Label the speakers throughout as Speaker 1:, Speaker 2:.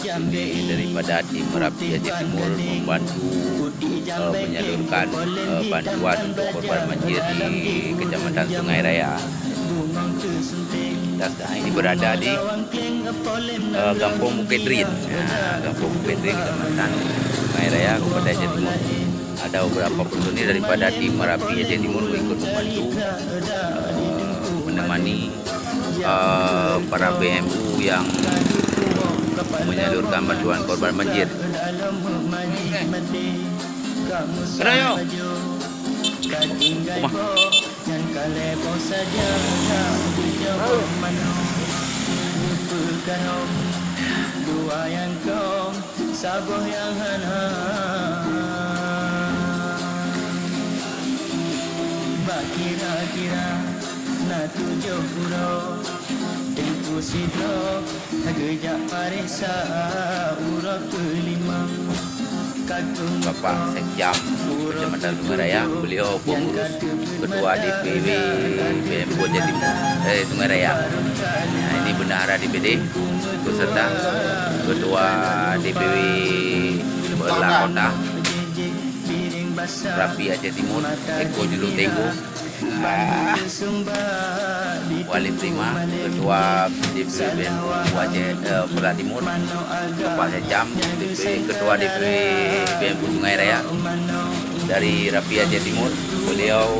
Speaker 1: daripada tim Merapi Aceh Timur membantu menyalurkan bantuan untuk korban banjir di Kecamatan Sungai Raya. Dan ini berada di Kampung Bukit Rin, Kampung Bukit Rin, Kecamatan Sungai Raya, Kabupaten Aceh Timur. Ada beberapa personil daripada tim Merapi Aceh Timur ikut membantu menemani para BMU yang menyalurkan bantuan korban banjir. Ayo,
Speaker 2: kira-kira na tujuh puluh tempuh sidro kejap parisa urut kelima
Speaker 1: Bapak Sekjam Kecamatan Sungai Raya, beliau pengurus ketua DPW BMU Aceh Timur Sungai Raya. Nah, ini bendahara DPD beserta ketua DPW Belah Kota Merapi Aceh Timur, Eko Julu Tenggo, Wali Prima, ketua DPW Aceh Belah Timur, Bapak Sekjam, ketua DPW BMU Sungai Raya dari Merapi Aceh Timur. Beliau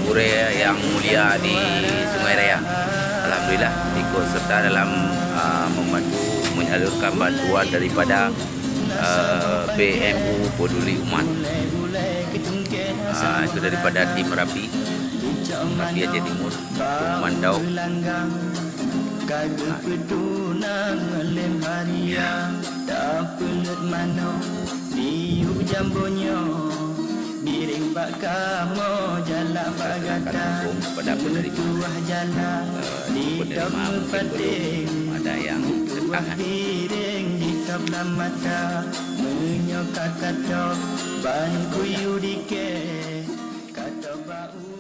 Speaker 1: guru yang mulia di Sungai Raya. Alhamdulillah ikut serta dalam membantu menyalurkan bantuan daripada BMU Peduli Umat. Itu daripada tim Merapi Aceh Timur, Mandau. Pada penerima mungkin belum ada yang tertahan.
Speaker 2: Menyokat kata ban kuyu dike kata bau